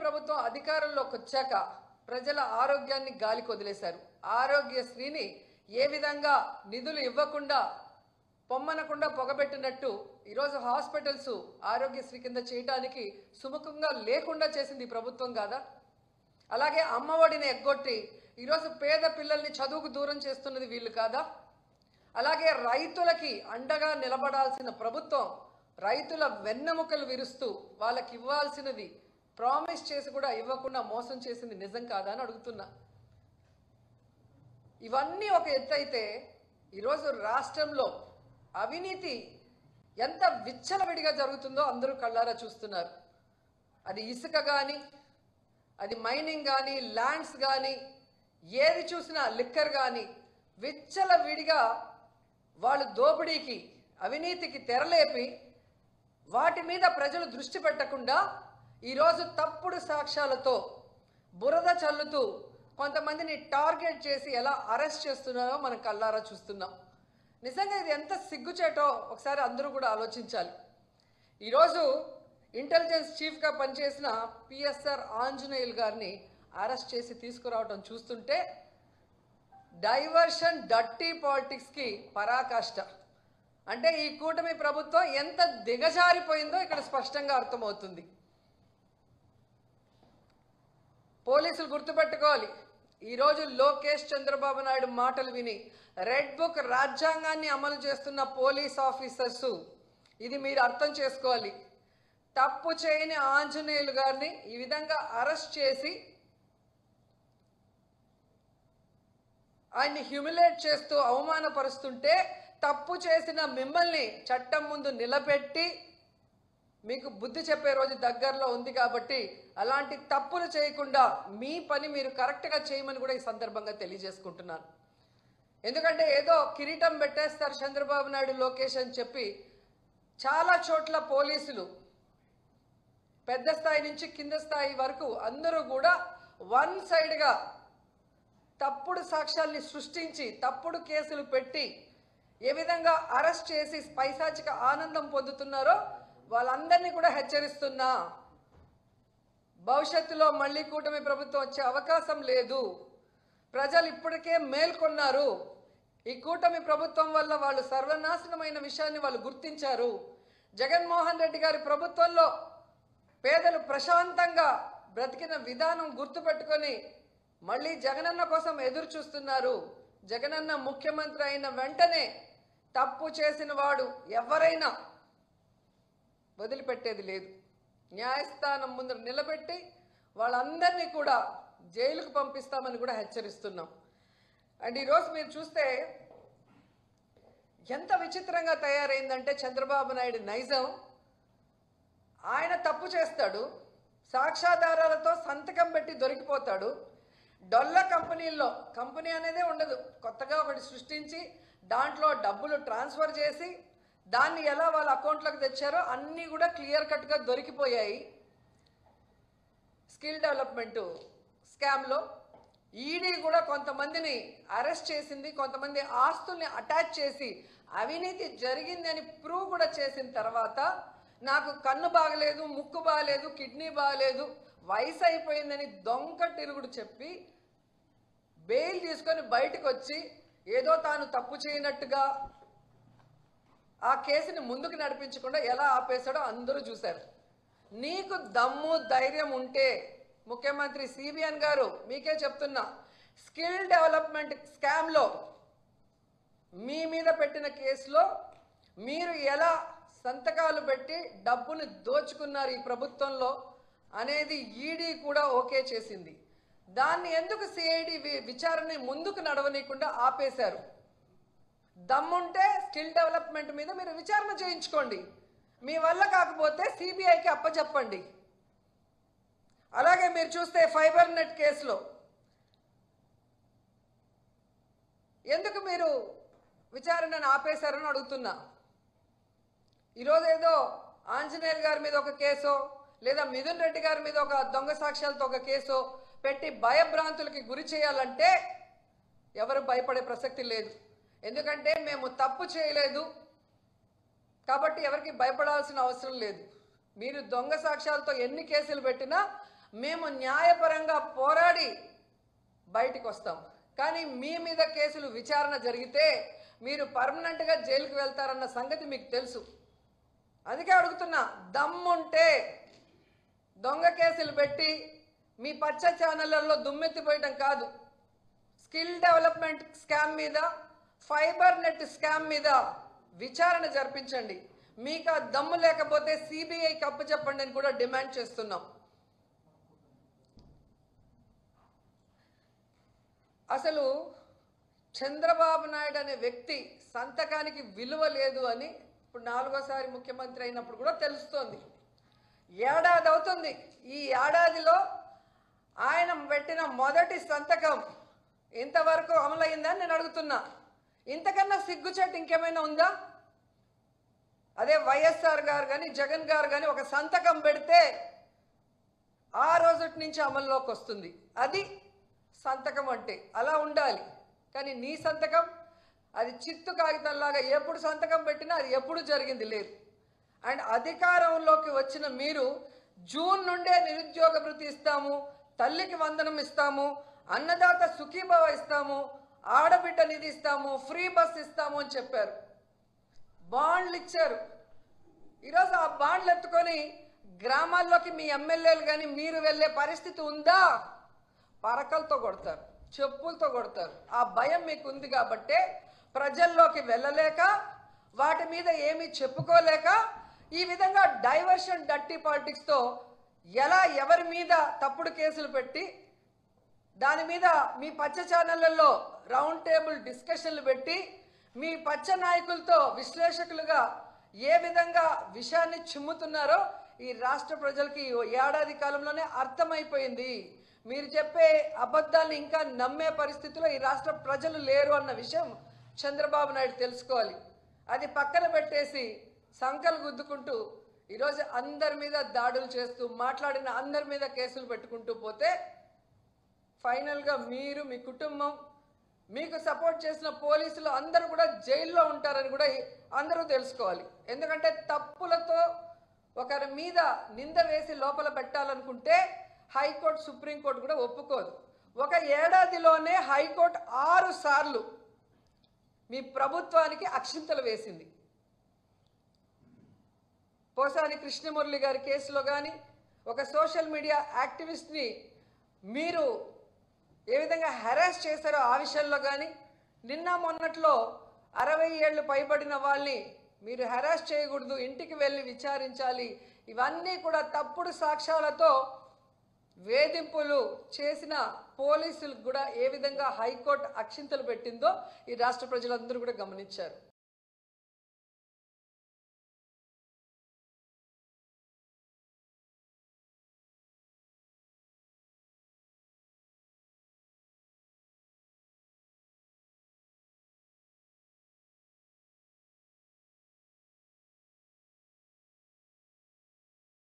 ప్రభుత్వం అధికారంలోకి వచ్చాక ప్రజల ఆరోగ్యాన్ని గాలికి వదిలేశారు. ఆరోగ్యశ్రీని ఏ విధంగా నిధులు ఇవ్వకుండా పొమ్మనకుండా పొగబెట్టినట్టు ఈరోజు హాస్పిటల్స్ ఆరోగ్యశ్రీ కింద చేయడానికి సుముఖంగా లేకుండా చేసింది ఈ ప్రభుత్వం కాదా? అలాగే అమ్మఒడిని ఎగ్గొట్టి ఈరోజు పేద పిల్లల్ని చదువుకు దూరం చేస్తున్నది వీళ్ళు కాదా? అలాగే రైతులకి అండగా నిలబడాల్సిన ప్రభుత్వం రైతుల వెన్నెముకలు విరుస్తూ వాళ్ళకి ఇవ్వాల్సినది ప్రామిస్ చేసి కూడా ఇవ్వకుండా మోసం చేసింది నిజం కాదా అని అడుగుతున్నా. ఇవన్నీ ఒక ఎత్తు అయితే ఈరోజు రాష్ట్రంలో అవినీతి ఎంత విచ్చలవిడిగా జరుగుతుందో అందరూ కళ్ళారా చూస్తున్నారు. అది ఇసుక కానీ, అది మైనింగ్ కానీ, ల్యాండ్స్ కానీ, ఏది చూసినా లిక్కర్ కానీ విచ్చలవిడిగా వాళ్ళు దోపిడీకి అవినీతికి తెరలేపి వాటి మీద ప్రజలు దృష్టి పెట్టకుండా ఈరోజు తప్పుడు సాక్ష్యాలతో బురద చల్లుతూ కొంతమందిని టార్గెట్ చేసి ఎలా అరెస్ట్ చేస్తున్నారో మనం కళ్ళారా చూస్తున్నాం. నిజంగా ఇది ఎంత సిగ్గుచేటో ఒకసారి అందరూ కూడా ఆలోచించాలి. ఈరోజు ఇంటెలిజెన్స్ చీఫ్గా పనిచేసిన పిఎస్ఆర్ ఆంజనేయులు గారిని అరెస్ట్ చేసి తీసుకురావడం చూస్తుంటే డైవర్షన్ డర్టీ పాలిటిక్స్కి పరాకాష్ట. అంటే ఈ కూటమి ప్రభుత్వం ఎంత దిగజారిపోయిందో ఇక్కడ స్పష్టంగా అర్థమవుతుంది. పోలీసులు గుర్తుపెట్టుకోవాలి, ఈరోజు లోకేష్ చంద్రబాబు నాయుడు మాటలు విని రెడ్ బుక్ రాజ్యాంగాన్ని అమలు చేస్తున్న పోలీస్ ఆఫీసర్సు ఇది మీరు అర్థం చేసుకోవాలి. తప్పు చేయని ఆంజనేయులు గారిని ఈ విధంగా అరెస్ట్ చేసి ఆయన్ని హ్యూమిలేట్ చేస్తూ అవమానపరుస్తుంటే తప్పు చేసిన మిమ్మల్ని చట్టం ముందు నిలబెట్టి మీకు బుద్ధి చెప్పే రోజు దగ్గరలో ఉంది కాబట్టి అలాంటి తప్పులు చేయకుండా మీ పని మీరు కరెక్ట్గా చేయమని కూడా ఈ సందర్భంగా తెలియజేసుకుంటున్నాను. ఎందుకంటే ఏదో కిరీటం పెట్టేస్తారు చంద్రబాబు నాయుడు లోకేష్ అని చెప్పి చాలా చోట్ల పోలీసులు పెద్ద స్థాయి నుంచి కింద స్థాయి వరకు అందరూ కూడా వన్ సైడ్గా తప్పుడు సాక్ష్యాల్ని సృష్టించి తప్పుడు కేసులు పెట్టి ఏ విధంగా అరెస్ట్ చేసి పైశాచిక ఆనందం పొందుతున్నారో వాళ్ళందరినీ కూడా హెచ్చరిస్తున్నా. భవిష్యత్తులో మళ్ళీ కూటమి ప్రభుత్వం వచ్చే అవకాశం లేదు. ప్రజలు ఇప్పటికే మేల్కొన్నారు. ఈ కూటమి ప్రభుత్వం వల్ల వాళ్ళు సర్వనాశనమైన విషయాన్ని వాళ్ళు గుర్తించారు. జగన్మోహన్ రెడ్డి గారి ప్రభుత్వంలో పేదలు ప్రశాంతంగా బ్రతికిన విధానం గుర్తుపెట్టుకొని మళ్ళీ జగనన్న కోసం ఎదురు చూస్తున్నారు. జగనన్న ముఖ్యమంత్రి అయిన వెంటనే తప్పు చేసిన వాడు ఎవరైనా వదిలిపెట్టేది లేదు. న్యాయస్థానం ముందు నిలబెట్టి వాళ్ళందరినీ కూడా జైలుకు పంపిస్తామని కూడా హెచ్చరిస్తున్నాం. అండ్ ఈరోజు మీరు చూస్తే ఎంత విచిత్రంగా తయారైందంటే చంద్రబాబు నాయుడు నైజం. ఆయన తప్పు చేస్తాడు, సాక్ష్యాధారాలతో సంతకం పెట్టి దొరికిపోతాడు. డొల్ల కంపెనీల్లో కంపెనీ అనేదే ఉండదు, కొత్తగా ఒకటి సృష్టించి దాంట్లో డబ్బులు ట్రాన్స్ఫర్ చేసి దాన్ని ఎలా వాళ్ళ అకౌంట్లోకి తెచ్చారో అన్నీ కూడా క్లియర్ కట్గా దొరికిపోయాయి. స్కిల్ డెవలప్మెంట్ స్కామ్లో ఈడీ కూడా కొంతమందిని అరెస్ట్ చేసింది. కొంతమంది ఆస్తుల్ని అటాచ్ చేసి అవినీతి జరిగింది అని ప్రూవ్ కూడా చేసిన తర్వాత నాకు కన్ను బాగలేదు, ముక్కు బాగలేదు, కిడ్నీ బాగలేదు, వయసు అయిపోయిందని దొంగ తిరుగుడు చెప్పి బెయిల్ తీసుకొని బయటకు వచ్చి ఏదో తాను తప్పు చేయనట్టుగా ఆ కేసుని ముందుకు నడిపించకుండా ఎలా ఆపేశాడో అందరూ చూశారు. నీకు దమ్ము ధైర్యం ఉంటే ముఖ్యమంత్రి సిబిఎన్ గారు మీకే చెప్తున్నా, స్కిల్ డెవలప్మెంట్ స్కామ్లో మీ మీద పెట్టిన కేసులో మీరు ఎలా సంతకాలు పెట్టి డబ్బును దోచుకున్నారు ఈ ప్రభుత్వంలో అనేది ఈడీ కూడా ఓకే చేసింది. దాన్ని ఎందుకు సిఐడి విచారణ ముందుకు నడవనీయకుండా ఆపేశారు? దమ్ముంటే స్కిల్ డెవలప్మెంట్ మీద మీరు విచారణ చేయించుకోండి. మీ వల్ల కాకపోతే సిబిఐకి అప్పచెప్పండి. అలాగే మీరు చూస్తే ఫైబర్ నెట్ కేసులో ఎందుకు మీరు విచారణను ఆపేశారని అడుగుతున్నా. ఈరోజు ఏదో ఆంజనేయులు గారి మీద ఒక కేసో లేదా మిథున్ రెడ్డి గారి మీద ఒక దొంగ సాక్ష్యాలతో ఒక కేసో పెట్టి భయభ్రాంతులకి గురి చేయాలంటే ఎవరు భయపడే ప్రసక్తి లేదు. ఎందుకంటే మేము తప్పు చేయలేదు కాబట్టి ఎవరికి భయపడాల్సిన అవసరం లేదు. మీరు దొంగ సాక్ష్యాలతో ఎన్ని కేసులు పెట్టినా మేము న్యాయపరంగా పోరాడి బయటికి వస్తాం. కానీ మీ మీద కేసులు విచారణ జరిగితే మీరు పర్మనెంట్గా జైలుకి వెళ్తారన్న సంగతి మీకు తెలుసు. అందుకే అడుగుతున్నా, దమ్ముంటే దొంగ కేసులు పెట్టి మీ పచ్చ ఛానళ్లలో దుమ్మెత్తిపోయడం కాదు, స్కిల్ డెవలప్మెంట్ స్కామ్ మీద, ఫైబర్ నెట్ స్కామ్ మీద విచారణ జరిపించండి. మీకు ఆ దమ్ము లేకపోతే సిబిఐకి అప్పచెప్పండి అని కూడా డిమాండ్ చేస్తున్నాం. అసలు చంద్రబాబు నాయుడు అనే వ్యక్తి సంతకానికి విలువ లేదు అని ఇప్పుడు 4వ ముఖ్యమంత్రి అయినప్పుడు కూడా తెలుస్తోంది. ఏడాది అవుతుంది. ఈ ఏడాదిలో ఆయన పెట్టిన మొదటి సంతకం ఇంతవరకు అమలైందని నేను అడుగుతున్నా. ఇంతకన్నా సిగ్గుచేటు ఇంకేమైనా ఉందా? అదే వైఎస్ఆర్ గారు కానీ జగన్ గారు కానీ ఒక సంతకం పెడితే ఆ రోజు నుంచి అమల్లోకి వస్తుంది. అది సంతకం అంటే అలా ఉండాలి. కానీ నీ సంతకం అది చిత్తు కాగితంలాగా ఎప్పుడు సంతకం పెట్టినా అది ఎప్పుడు జరిగింది లేదు. అండ్ అధికారంలోకి వచ్చిన మీరు జూన్ నుండే నిరుద్యోగ భృతి ఇస్తాము, తల్లికి వందనం ఇస్తాము, అన్నదాత సుఖీభవ ఇస్తాము, ఆడబిడ్డ నిధి ఇస్తాము, ఫ్రీ బస్ ఇస్తాము అని చెప్పారు. బాండ్లు ఇచ్చారు. ఈరోజు ఆ బాండ్లు ఎత్తుకొని గ్రామాల్లోకి మీ ఎమ్మెల్యేలు కానీ మీరు వెళ్ళే పరిస్థితి ఉందా? పరకలతో కొడతారు, చెప్పులతో కొడతారు. ఆ భయం మీకు ఉంది కాబట్టే ప్రజల్లోకి వెళ్ళలేక, వాటి మీద ఏమీ చెప్పుకోలేక ఈ విధంగా డైవర్షన్ డర్టీ పాలిటిక్స్తో ఎలా ఎవరి మీద తప్పుడు కేసులు పెట్టి దాని మీద మీ పచ్చ ఛానళ్లలో రౌండ్ టేబుల్ డిస్కషన్లు పెట్టి మీ పచ్చ నాయకులతో విశ్లేషకులుగా ఏ విధంగా విషయాన్ని చిమ్ముతున్నారో ఈ రాష్ట్ర ప్రజలకి ఏడాది కాలంలోనే అర్థమైపోయింది. మీరు చెప్పే అబద్ధాలను ఇంకా నమ్మే పరిస్థితిలో ఈ రాష్ట్ర ప్రజలు లేరు అన్న విషయం చంద్రబాబు నాయుడు తెలుసుకోవాలి. అది పక్కన పెట్టేసి సంకలు గుద్దుకుంటూ ఈరోజు అందరి మీద దాడులు చేస్తూ మాట్లాడిన అందరి మీద కేసులు పెట్టుకుంటూ పోతే ఫైనల్గా మీరు, మీ కుటుంబం, మీకు సపోర్ట్ చేసిన పోలీసులు అందరూ కూడా జైల్లో ఉంటారని కూడా అందరూ తెలుసుకోవాలి. ఎందుకంటే తప్పులతో ఒకరి మీద నింద వేసి లోపల పెట్టాలనుకుంటే హైకోర్టు, సుప్రీంకోర్టు కూడా ఒప్పుకోదు. ఒక ఏడాదిలోనే హైకోర్టు 6 సార్లు మీ ప్రభుత్వానికి అక్షింతలు వేసింది. పోసాని కృష్ణమురళి గారి కేసులో కానీ, ఒక సోషల్ మీడియా యాక్టివిస్ట్ని మీరు ఏ విధంగా హెరాస్ చేశారో ఆ విషయంలో కానీ, నిన్న మొన్నట్లో 60 ఏళ్ళు పైబడిన వాళ్ళని మీరు హెరాస్ చేయకూడదు, ఇంటికి వెళ్ళి విచారించాలి, ఇవన్నీ కూడా తప్పుడు సాక్ష్యాలతో వేధింపులు చేసిన పోలీసులకు కూడా ఏ విధంగా హైకోర్టు అక్షింతలు పెట్టిందో ఈ రాష్ట్ర ప్రజలందరూ కూడా గమనించారు.